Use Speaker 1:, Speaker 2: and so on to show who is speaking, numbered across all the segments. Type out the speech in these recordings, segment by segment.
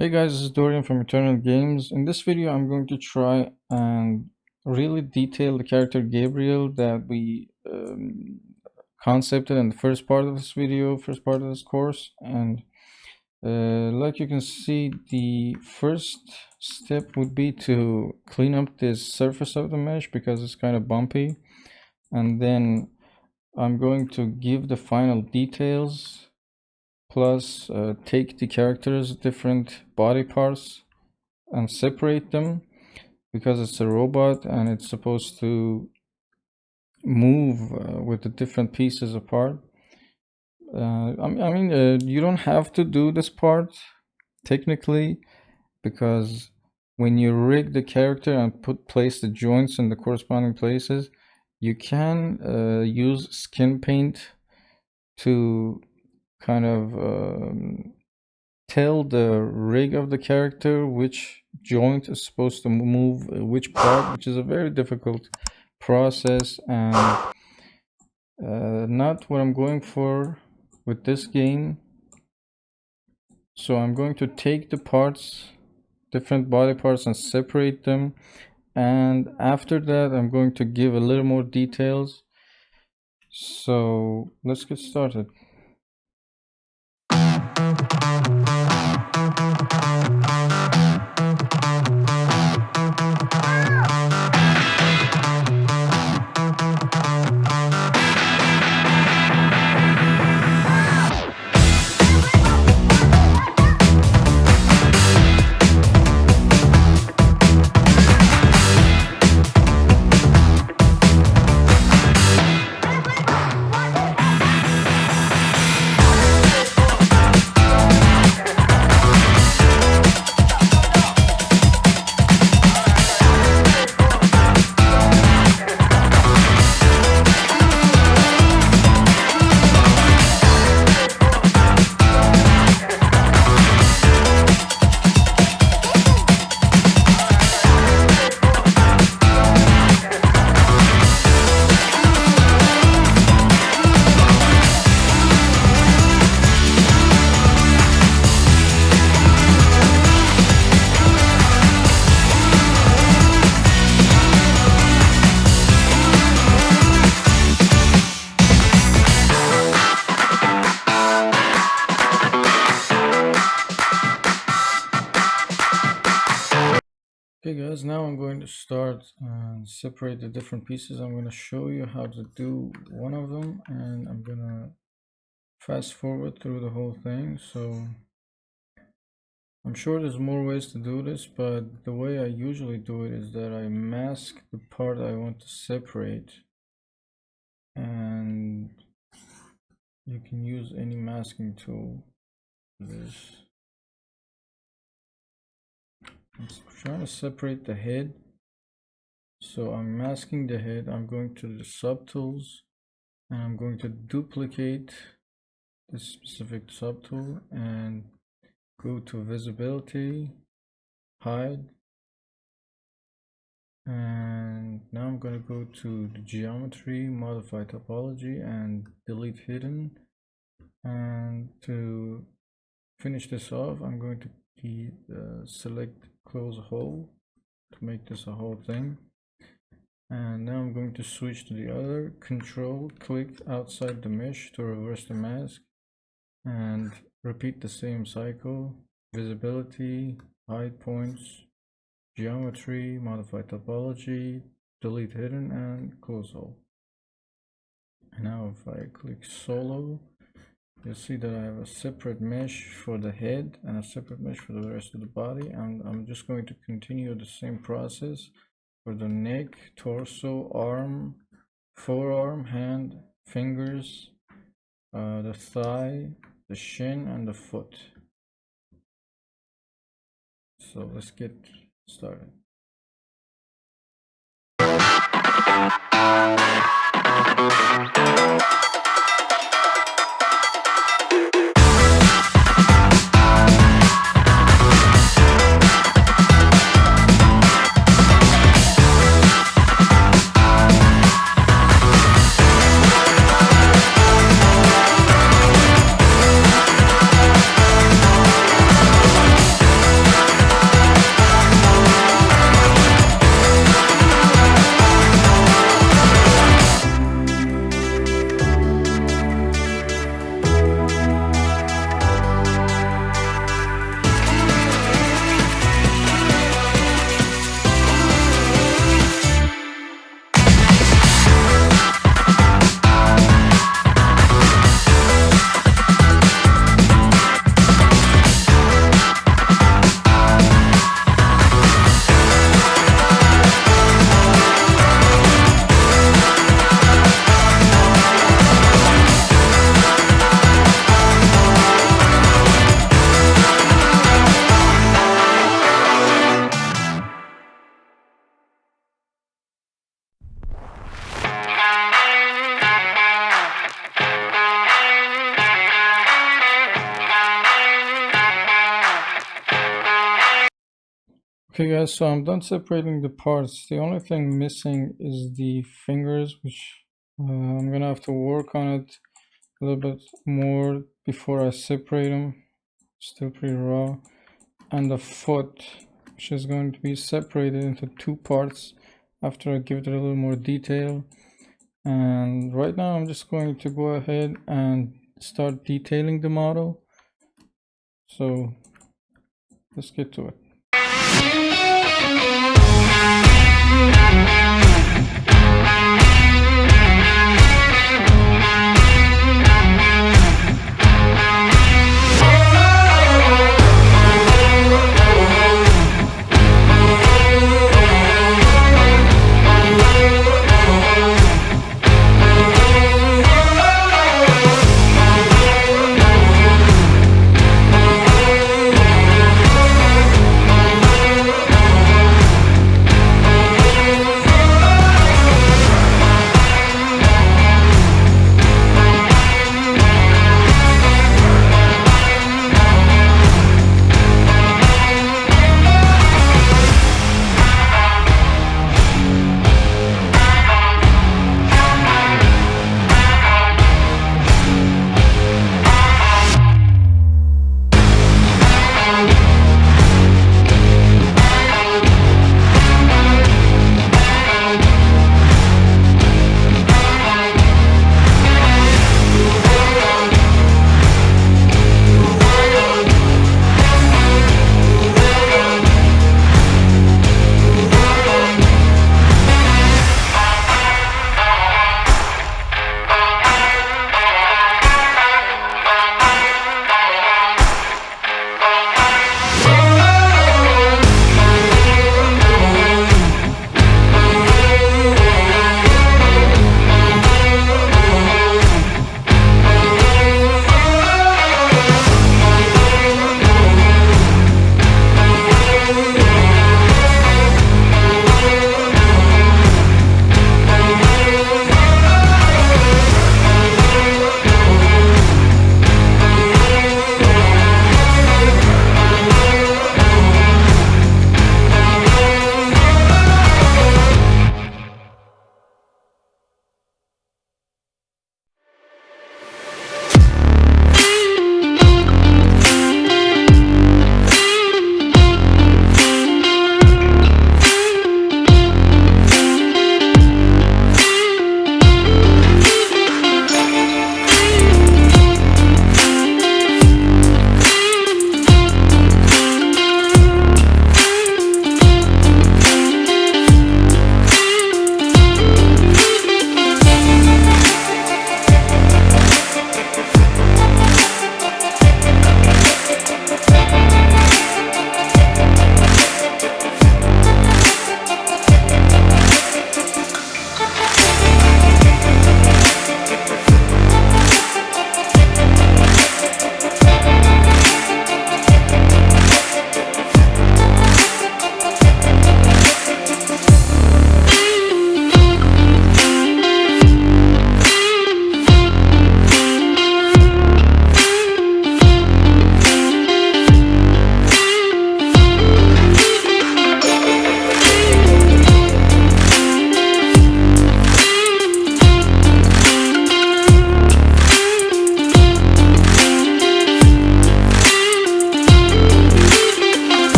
Speaker 1: Hey guys, this is Dorian from Eternal Games. In this video, I'm going to try and really detail the character Gabriel that we concepted in the first part of this video, first part of this course. And like you can see, the first step would be to clean up this surface of the mesh because it's kind of bumpy. And then I'm going to give the final details. Plus take the character's different body parts and separate them because it's a robot and it's supposed to move with the different pieces apart. You don't have to do this part technically, because when you rig the character and place the joints in the corresponding places, you can use skin paint to kind of tell the rig of the character which joint is supposed to move which part, which is a very difficult process and not what I'm going for with this game. So I'm going to take the parts, different body parts, and separate them, and after that I'm going to give a little more details. So let's get started. Okay guys, now I'm going to start and separate the different pieces. I'm going to show you how to do one of them, and I'm going to fast forward through the whole thing. So I'm sure there's more ways to do this, but the way I usually do it is that I mask the part I want to separate, and you can use any masking tool for this. I'm trying to separate the head, so I'm masking the head. I'm going to the subtools and I'm going to duplicate this specific subtool and go to visibility, hide, and now I'm going to go to the geometry, modify topology, and delete hidden. And to finish this off, I'm going to select close hole to make this a whole thing. And now I'm going to switch to the other, control click outside the mesh to reverse the mask, and repeat the same cycle: visibility, hide points, geometry, modify topology, delete hidden, and close hole. And now if I click solo, you'll see that I have a separate mesh for the head and a separate mesh for the rest of the body, and I'm just going to continue the same process for the neck, torso, arm, forearm, hand, fingers, the thigh, the shin, and the foot. So let's get started. Okay guys, so I'm done separating the parts. The only thing missing is the fingers, which I'm gonna have to work on it a little bit more before I separate them. Still pretty raw. And the foot, which is going to be separated into two parts after I give it a little more detail. And right now I'm just going to go ahead and start detailing the model. So let's get to it.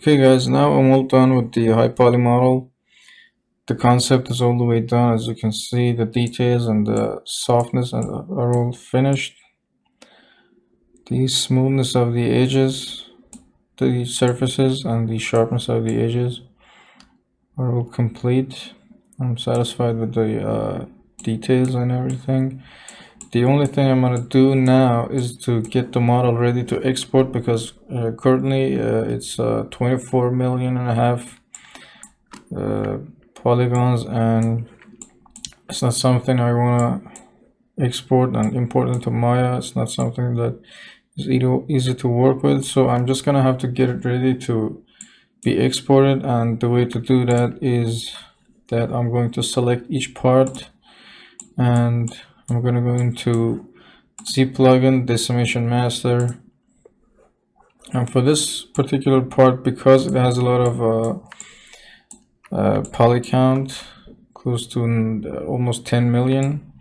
Speaker 1: Okay guys, now I'm all done with the high poly model. The concept is all the way done. As you can see, the details and the softness are all finished. The smoothness of the edges, the surfaces, and the sharpness of the edges are all complete. I'm satisfied with the details and everything. The only thing I'm gonna do now is to get the model ready to export, because currently it's 24 million and a half polygons, and it's not something I wanna export and import into Maya. It's not something that is easy to work with, so I'm just gonna have to get it ready to be exported. And the way to do that is that I'm going to select each part, and I'm going to go into Z plugin decimation master, and for this particular part, because it has a lot of poly count, close to almost 10 million,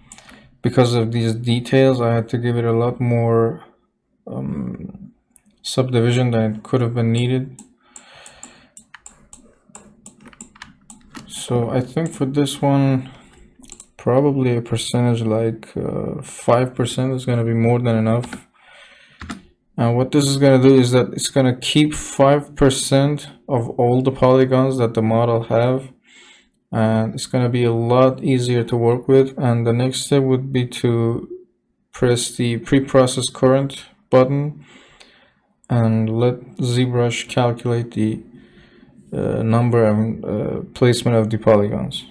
Speaker 1: because of these details I had to give it a lot more subdivision than it could have been needed. So I think for this one, probably a percentage like 5% is going to be more than enough. And what this is going to do is that it's going to keep 5% of all the polygons that the model have, and it's going to be a lot easier to work with. And the next step would be to press the pre-process current button and let ZBrush calculate the number and placement of the polygons.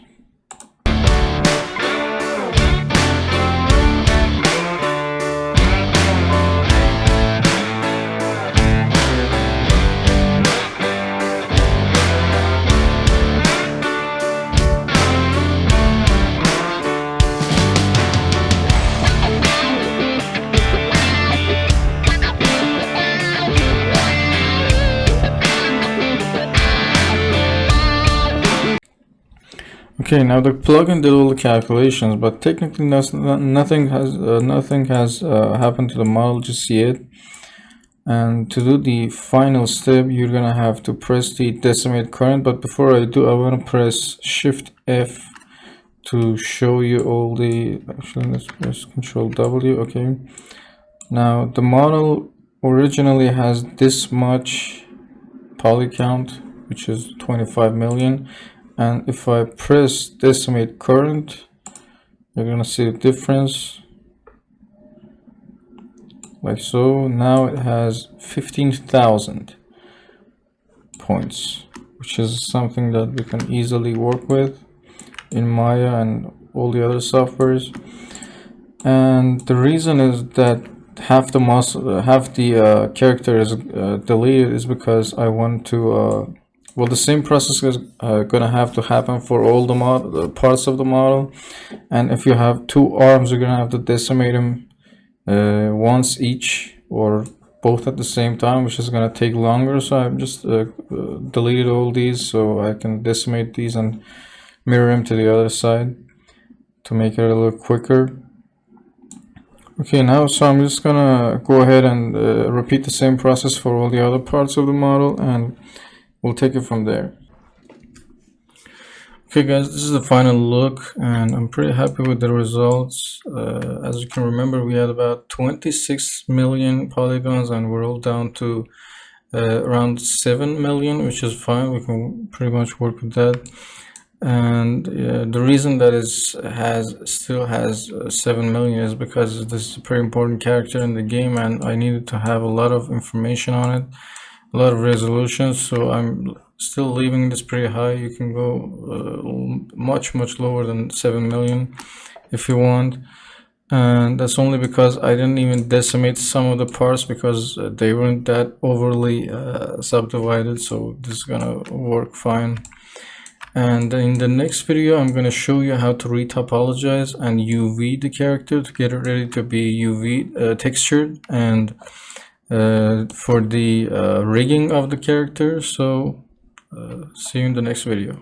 Speaker 1: Okay, now the plugin did all the calculations, but technically nothing has happened to the model just yet. And to do the final step, you're gonna have to press the decimate current. But before I do, I want to press Shift F to show you all the. Actually, let's press Control W. Okay. Now the model originally has this much poly count, which is 25 million. And if I press decimate current, you're gonna see the difference, like so. Now it has 15,000 points, which is something that we can easily work with in Maya and all the other softwares. And the reason is that half the character is deleted is because I want to well, the same process is gonna have to happen for all the parts of the model. And if you have two arms, you're gonna have to decimate them once each or both at the same time, which is gonna take longer. So I've just deleted all these so I can decimate these and mirror them to the other side to make it a little quicker. Okay, now so I'm just gonna go ahead and repeat the same process for all the other parts of the model, and we'll take it from there. Okay guys, this is the final look, and I'm pretty happy with the results. As you can remember, we had about 26 million polygons, and we're all down to around 7 million, which is fine. We can pretty much work with that. And the reason that still has 7 million is because this is a pretty important character in the game, and I needed to have a lot of information on it, a lot of resolution. So I'm still leaving this pretty high. You can go much lower than 7 million if you want, and that's only because I didn't even decimate some of the parts because they weren't that overly subdivided. So this is gonna work fine. And in the next video, I'm going to show you how to retopologize and UV the character to get it ready to be UV textured, and for the rigging of the character. So see you in the next video.